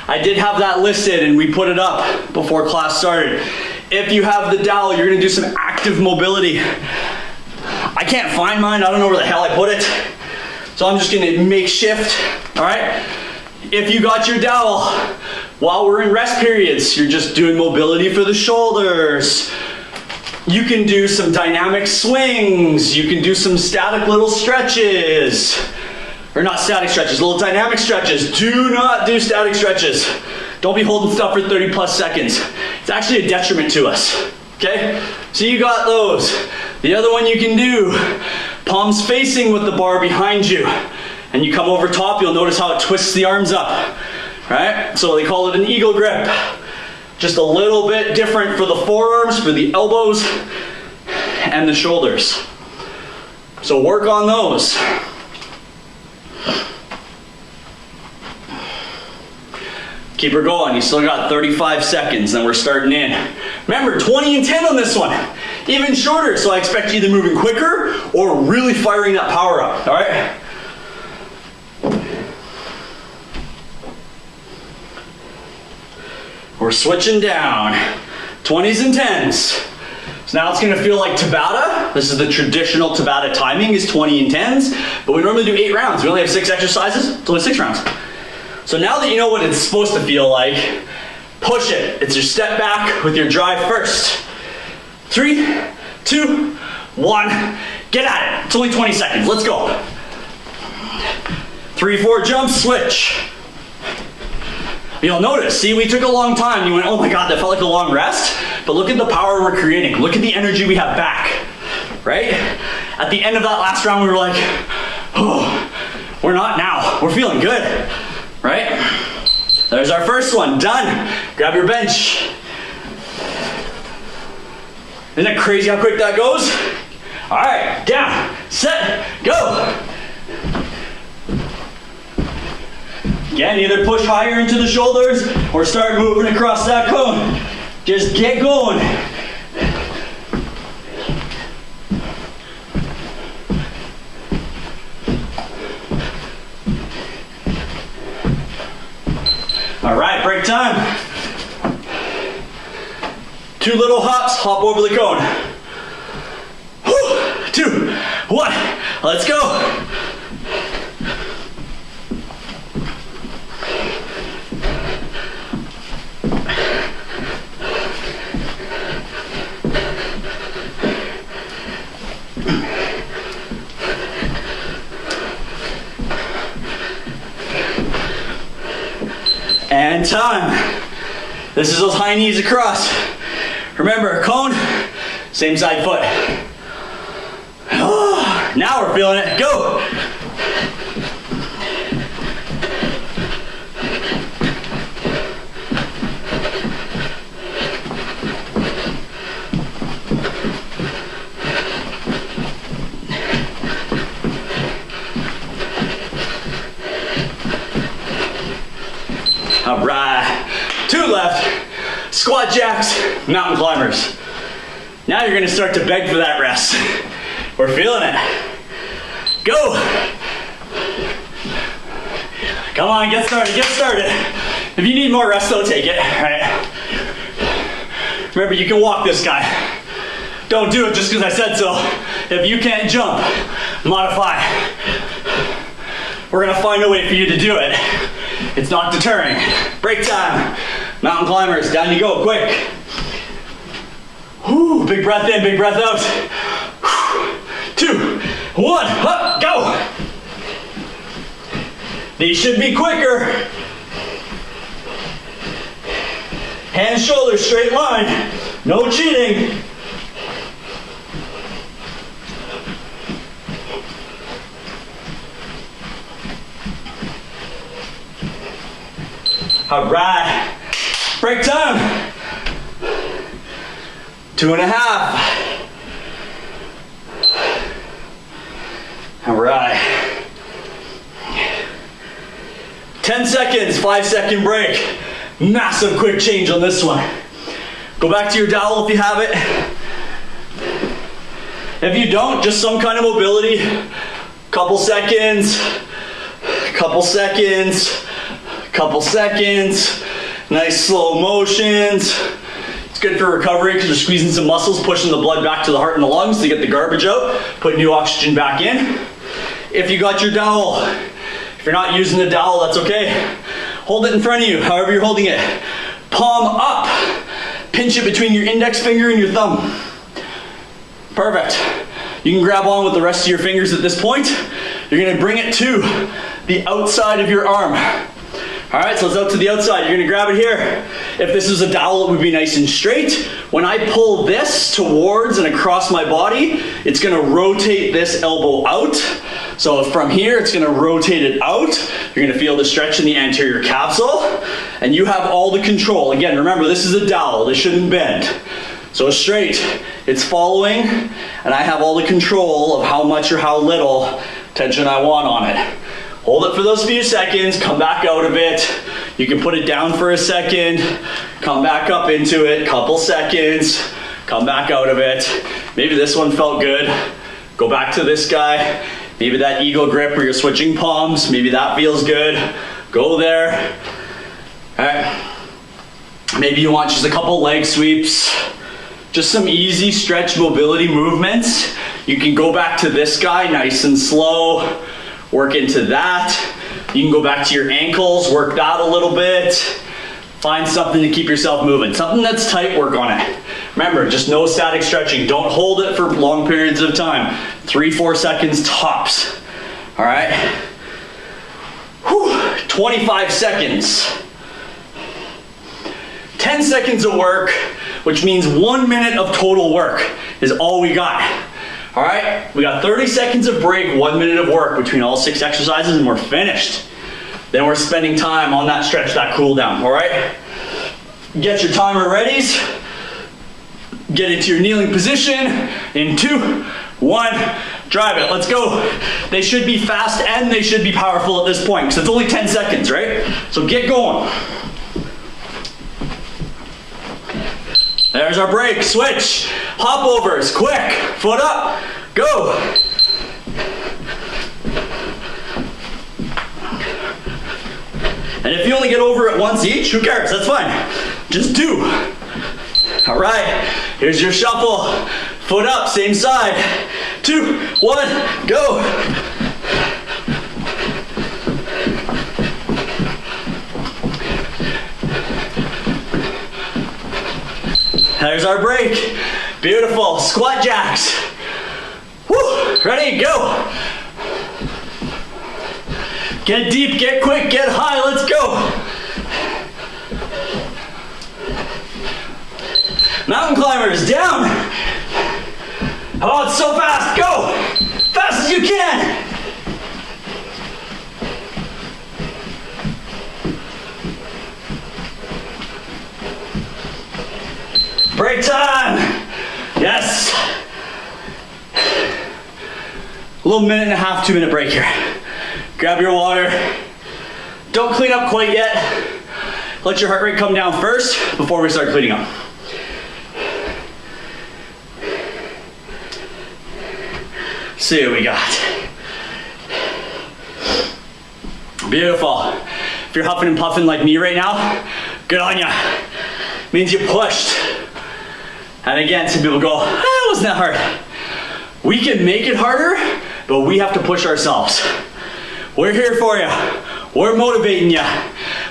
I did have that listed and we put it up before class started. If you have the dowel, you're gonna do some active mobility. I can't find mine, I don't know where the hell I put it. So I'm just gonna makeshift, all right? If you got your dowel, while we're in rest periods, you're just doing mobility for the shoulders. You can do some dynamic swings. You can do some static little stretches. Or not static stretches, little dynamic stretches. Do not do static stretches. Don't be holding stuff for 30 plus seconds. It's actually a detriment to us, okay? So you got those. The other one you can do, palms facing with the bar behind you. And you come over top, you'll notice how it twists the arms up, right? So they call it an eagle grip. Just a little bit different for the forearms, for the elbows, and the shoulders. So work on those. Keep her going, you still got 35 seconds, then we're starting in. Remember, 20 and 10 on this one, even shorter, so I expect you either moving quicker or really firing that power up, all right? We're switching down, 20s and 10s. So now it's gonna feel like Tabata. This is the traditional Tabata timing, is 20 and 10s, but we normally do 8 rounds. We only have 6 exercises, it's only 6 rounds. So now that you know what it's supposed to feel like, push it. It's your step back with your drive first. 3, 2, 1, get at it. It's only 20 seconds, let's go. 3, 4 jumps, switch. You'll notice, see, we took a long time. You went, oh my God, that felt like a long rest. But look at the power we're creating. Look at the energy we have back, right? At the end of that last round, we were like, oh, we're not now. We're feeling good, right? There's our first one, done. Grab your bench. Isn't that crazy how quick that goes? All right, down, set, go. Again, either push higher into the shoulders or start moving across that cone. Just get going. All right, break time. 2 little hops, hop over the cone. 2, 1, let's go. And time. This is those high knees across. Remember, cone, same side foot. Oh, now we're feeling it. Go. All right, 2 left. Squat jacks, mountain climbers. Now you're gonna start to beg for that rest. We're feeling it. Go. Come on, get started, get started. If you need more rest though, take it, all right? Remember, you can walk this guy. Don't do it just because I said so. If you can't jump, modify. We're gonna find a way for you to do it. It's not deterring. Break time. Mountain climbers, down you go, quick. Whew, big breath in, big breath out. 2, 1, up, go. These should be quicker. Hands, shoulders, straight line. No cheating. All right. Break time. 2.5. All right. 10 seconds, 5-second break. Massive quick change on this one. Go back to your dowel if you have it. If you don't, just some kind of mobility. Couple seconds, couple seconds, couple seconds. Nice slow motions. It's good for recovery because you're squeezing some muscles, pushing the blood back to the heart and the lungs to get the garbage out, put new oxygen back in. If you got your dowel, if you're not using the dowel, that's okay. Hold it in front of you, however you're holding it. Palm up. Pinch it between your index finger and your thumb. Perfect. You can grab on with the rest of your fingers at this point. You're gonna bring it to the outside of your arm. All right, so it's out to the outside. You're gonna grab it here. If this is a dowel, it would be nice and straight. When I pull this towards and across my body, it's gonna rotate this elbow out. So from here, it's gonna rotate it out. You're gonna feel the stretch in the anterior capsule, and you have all the control. Again, remember, this is a dowel. This shouldn't bend. So straight, it's following, and I have all the control of how much or how little tension I want on it. Hold it for those few seconds, come back out of it. You can put it down for a second, come back up into it, couple seconds, come back out of it. Maybe this one felt good. Go back to this guy. Maybe that eagle grip where you're switching palms, maybe that feels good. Go there. All right. Maybe you want just a couple leg sweeps. Just some easy stretch mobility movements. You can go back to this guy nice and slow. Work into that. You can go back to your ankles, work that a little bit. Find something to keep yourself moving. Something that's tight, work on it. Remember, just no static stretching. Don't hold it for long periods of time. 3-4 seconds tops. All right? Whew. 25 seconds. 10 seconds of work, which means 1 minute of total work is all we got. All right, we got 30 seconds of break, 1 minute of work between all 6 exercises, and we're finished. Then we're spending time on that stretch, that cool down, all right? Get your timer readies. Get into your kneeling position in 2, 1, drive it, let's go. They should be fast and they should be powerful at this point because it's only 10 seconds, right? So get going. There's our break, switch, hop overs, quick, foot up, go. And if you only get over it once each, who cares, that's fine. Just do. All right, here's your shuffle. Foot up, same side. 2, 1, go. There's our break. Beautiful, squat jacks. Woo, ready, go. Get deep, get quick, get high, let's go. Mountain climbers, down. Oh, it's so fast, go. Fast as you can. Break time. Yes. A little 1.5, 2 minute break here. Grab your water. Don't clean up quite yet. Let your heart rate come down first before we start cleaning up. See what we got. Beautiful. If you're huffing and puffing like me right now, good on ya. Means you pushed. And again, some people go, it wasn't that hard. We can make it harder, but we have to push ourselves. We're here for you. We're motivating you.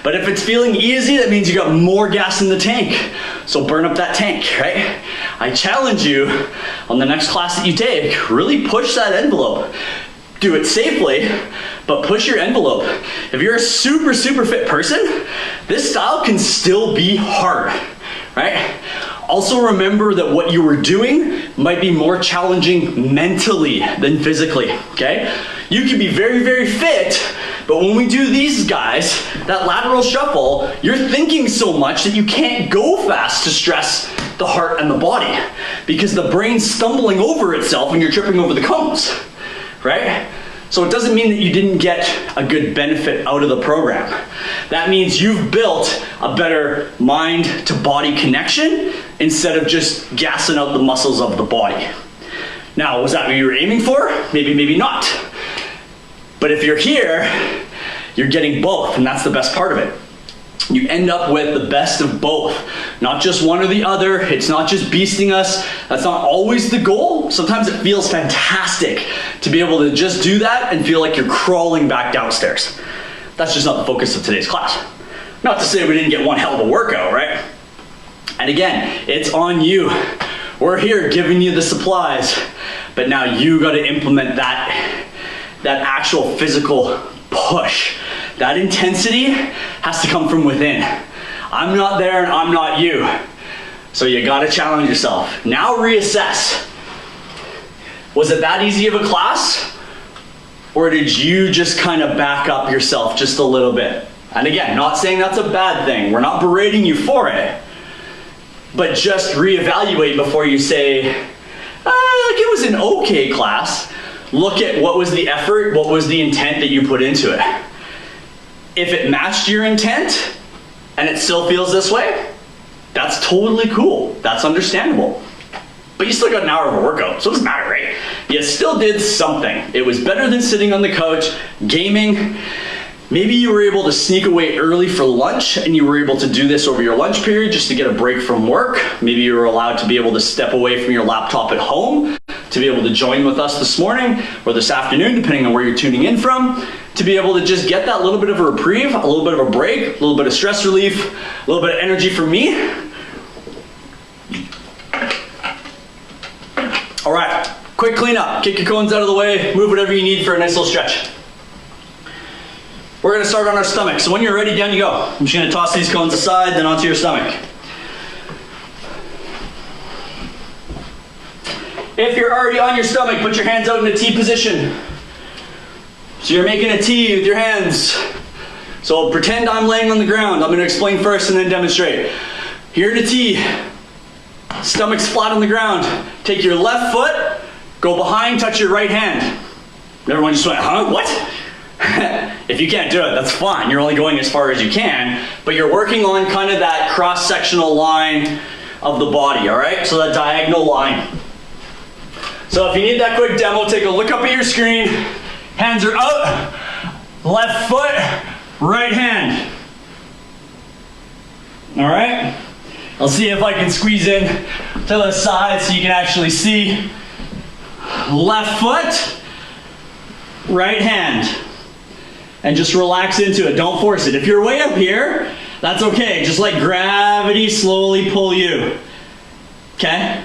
But if it's feeling easy, that means you got more gas in the tank. So burn up that tank, right? I challenge you on the next class that you take, really push that envelope. Do it safely, but push your envelope. If you're a super, super fit person, this style can still be hard, right? Also remember that what you were doing might be more challenging mentally than physically, okay? You can be very, very fit, but when we do these guys, that lateral shuffle, you're thinking so much that you can't go fast to stress the heart and the body because the brain's stumbling over itself when you're tripping over the cones, right? So it doesn't mean that you didn't get a good benefit out of the program. That means you've built a better mind to body connection instead of just gassing out the muscles of the body. Now, was that what you were aiming for? Maybe, maybe not. But if you're here, you're getting both, and that's the best part of it. You end up with the best of both. Not just one or the other. It's not just beasting us. That's not always the goal. Sometimes it feels fantastic to be able to just do that and feel like you're crawling back downstairs. That's just not the focus of today's class. Not to say we didn't get one hell of a workout, right? And again, it's on you. We're here giving you the supplies, but now you got to implement that actual physical push. That intensity has to come from within. I'm not there and I'm not you. So you gotta challenge yourself. Now reassess. Was it that easy of a class? Or did you just kind of back up yourself just a little bit? And again, not saying that's a bad thing. We're not berating you for it. But just reevaluate before you say, like it was an okay class. Look at what was the effort, what was the intent that you put into it. If it matched your intent and it still feels this way, that's totally cool. That's understandable. But you still got an hour of a workout, so it doesn't matter, right? You still did something. It was better than sitting on the couch, gaming. Maybe you were able to sneak away early for lunch and you were able to do this over your lunch period just to get a break from work. Maybe you were allowed to be able to step away from your laptop at home to be able to join with us this morning or this afternoon, depending on where you're tuning in from, to be able to just get that little bit of a reprieve, a little bit of a break, a little bit of stress relief, a little bit of energy from me. All right, quick cleanup. Kick your cones out of the way, move whatever you need for a nice little stretch. We're gonna start on our stomach. So when you're ready, down you go. I'm just gonna toss these cones aside, then onto your stomach. If you're already on your stomach, put your hands out in a T position. So you're making a T with your hands. So pretend I'm laying on the ground. I'm gonna explain first and then demonstrate. Here to T. Stomach's flat on the ground. Take your left foot, go behind, touch your right hand. Everyone just went, huh, what? If you can't do it, that's fine. You're only going as far as you can, but you're working on kind of that cross-sectional line of the body, all right? So that diagonal line. So if you need that quick demo, take a look up at your screen. Hands are out, left foot, right hand. All right? I'll see if I can squeeze in to the side so you can actually see. Left foot, right hand. And just relax into it, don't force it. If you're way up here, that's okay. Just let gravity slowly pull you, okay?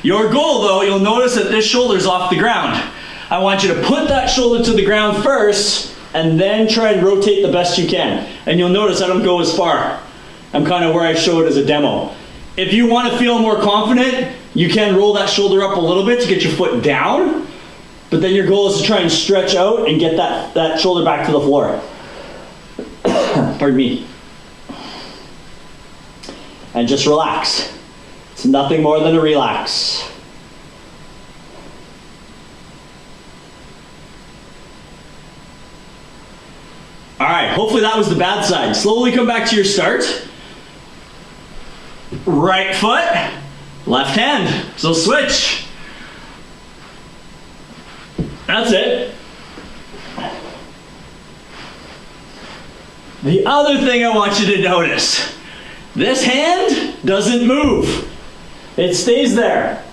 Your goal though, you'll notice that this shoulder's off the ground. I want you to put that shoulder to the ground first and then try and rotate the best you can. And you'll notice I don't go as far. I'm kind of where I showed as a demo. If you want to feel more confident, you can roll that shoulder up a little bit to get your foot down, but then your goal is to try and stretch out and get that shoulder back to the floor. Pardon me. And just relax. It's nothing more than a relax. All right, hopefully that was the bad side. Slowly come back to your start. Right foot, left hand. So switch. That's it. The other thing I want you to notice, this hand doesn't move. It stays there.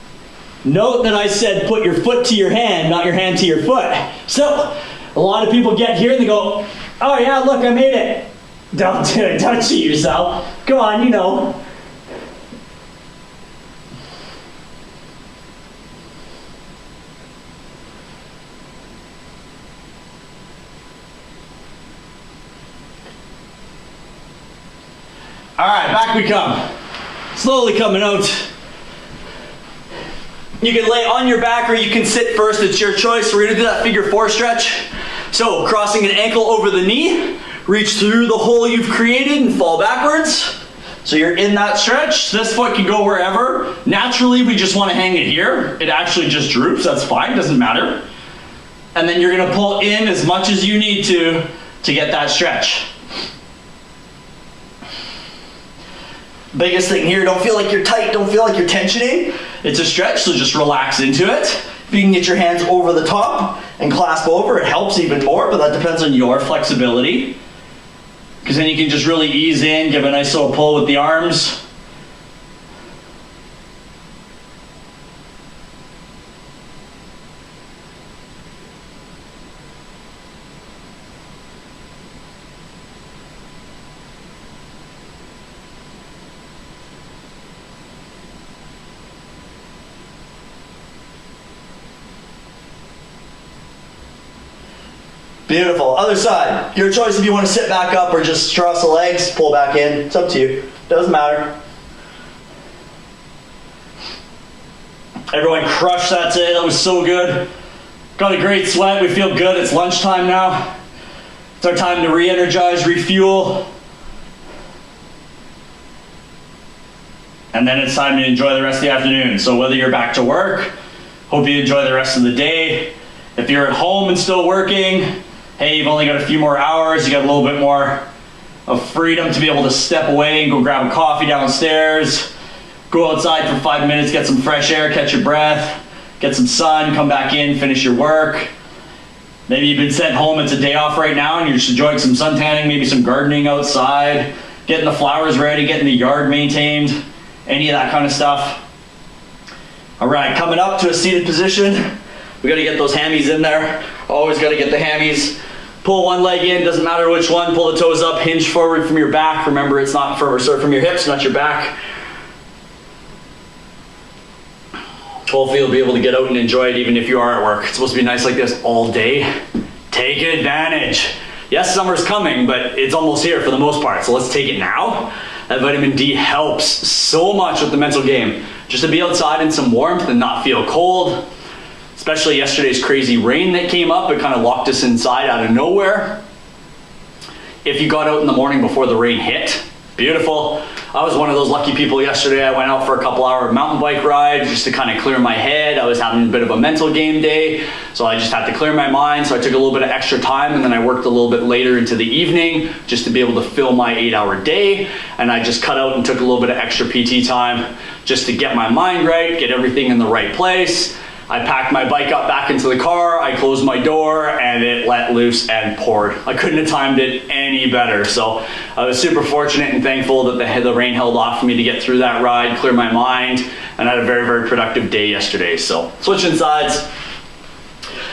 Note that I said put your foot to your hand, not your hand to your foot. So a lot of people get here and they go, oh yeah, look, I made it. Don't do it, don't cheat yourself. Come on, you know. All right, back we come. Slowly coming out. You can lay on your back or you can sit first, it's your choice. We're gonna do that figure 4 stretch. So crossing an ankle over the knee, reach through the hole you've created and fall backwards. So you're in that stretch. This foot can go wherever. Naturally, we just wanna hang it here. It actually just droops, that's fine, doesn't matter. And then you're gonna pull in as much as you need to get that stretch. Biggest thing here, don't feel like you're tight, don't feel like you're tensioning. It's a stretch, so just relax into it. If you can get your hands over the top and clasp over, it helps even more, but that depends on your flexibility. Because then you can just really ease in, give a nice little pull with the arms. Beautiful. Other side. Your choice if you want to sit back up or just cross the legs, pull back in. It's up to you. Doesn't matter. Everyone crushed that today. That was so good. Got a great sweat. We feel good. It's lunchtime now. It's our time to re-energize, refuel. And then it's time to enjoy the rest of the afternoon. So whether you're back to work, hope you enjoy the rest of the day. If you're at home and still working, hey, you've only got a few more hours, you got a little bit more of freedom to be able to step away and go grab a coffee downstairs, go outside for 5 minutes, get some fresh air, catch your breath, get some sun, come back in, finish your work. Maybe you've been sent home, it's a day off right now, and you're just enjoying some sun tanning, maybe some gardening outside, getting the flowers ready, getting the yard maintained, any of that kind of stuff. All right, coming up to a seated position. We gotta get those hammies in there. Always gotta get the hammies. Pull one leg in, doesn't matter which one. Pull the toes up, hinge forward from your back. Remember, it's not from your hips, not your back. Hopefully you'll be able to get out and enjoy it even if you are at work. It's supposed to be nice like this all day. Take advantage. Yes, summer's coming, but it's almost here for the most part, so let's take it now. That vitamin D helps so much with the mental game. Just to be outside in some warmth and not feel cold. Especially yesterday's crazy rain that came up, it kind of locked us inside out of nowhere. If you got out in the morning before the rain hit, beautiful. I was one of those lucky people yesterday. I went out for a couple-hour mountain bike ride just to kind of clear my head. I was having a bit of a mental game day, so I just had to clear my mind. So I took a little bit of extra time, and then I worked a little bit later into the evening just to be able to fill my 8-hour day. And I just cut out and took a little bit of extra PT time just to get my mind right, get everything in the right place. I packed my bike up back into the car, I closed my door, and it let loose and poured. I couldn't have timed it any better. So I was super fortunate and thankful that the rain held off for me to get through that ride, clear my mind, and I had a very, very productive day yesterday. So switching sides,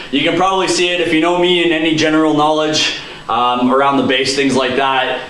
you can probably see it if you know me and any general knowledge around the base, things like that.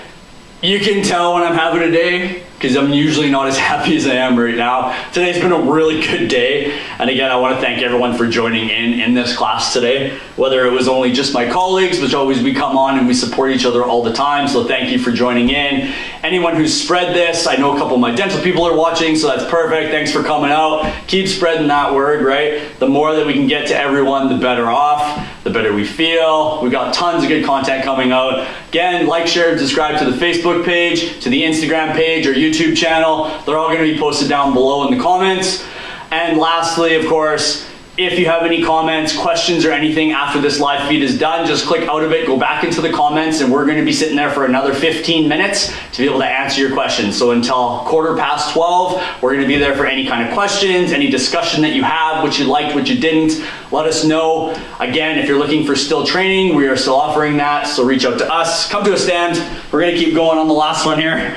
You can tell when I'm having a day, because I'm usually not as happy as I am right now. Today's been a really good day, and again, I want to thank everyone for joining in this class today, whether it was only just my colleagues, which always we come on and we support each other all the time, so thank you for joining in. Anyone who's spread this, I know a couple of my dental people are watching, so that's perfect. Thanks for coming out. Keep spreading that word, right? The more that we can get to everyone, the better off, the better we feel. We've got tons of good content coming out. Again, like, share, and subscribe to the Facebook page, to the Instagram page, or YouTube channel. They're all going to be posted down below in the comments. And lastly, of course, if you have any comments, questions, or anything after this live feed is done, just click out of it, go back into the comments, and we're going to be sitting there for another 15 minutes to be able to answer your questions. So until 12:15, we're going to be there for any kind of questions, any discussion that you have, what you liked, what you didn't. Let us know. Again, if you're looking for still training, we are still offering that, so reach out to us. Come to a stand. We're going to keep going on the last one here.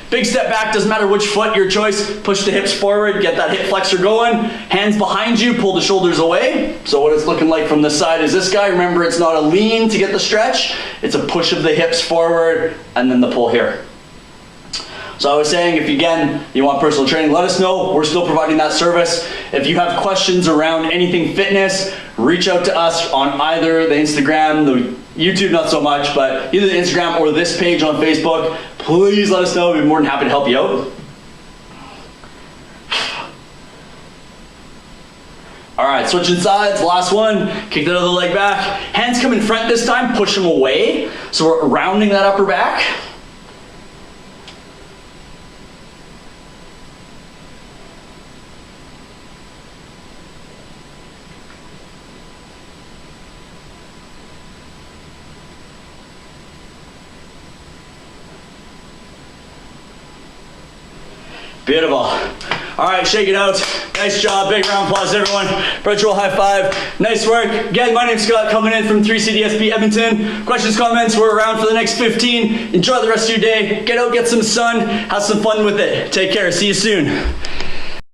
Big step back, doesn't matter which foot, your choice. Push the hips forward, get that hip flexor going. Hands behind you, pull the shoulders away. So what it's looking like from this side is this guy. Remember, it's not a lean to get the stretch. It's a push of the hips forward and then the pull here. So I was saying, if again, you want personal training, let us know. We're still providing that service. If you have questions around anything fitness, reach out to us on either the Instagram, the YouTube not so much, but either the Instagram or this page on Facebook. Please let us know. We'd be more than happy to help you out. All right, switching sides, last one. Kick that other leg back. Hands come in front this time, push them away. So we're rounding that upper back. Beautiful. All right, shake it out. Nice job. Big round of applause, everyone. Virtual high five. Nice work. Again, my name's Scott, coming in from 3CDSP Edmonton. Questions, comments, we're around for the next 15. Enjoy the rest of your day. Get out, get some sun, have some fun with it. Take care. See you soon.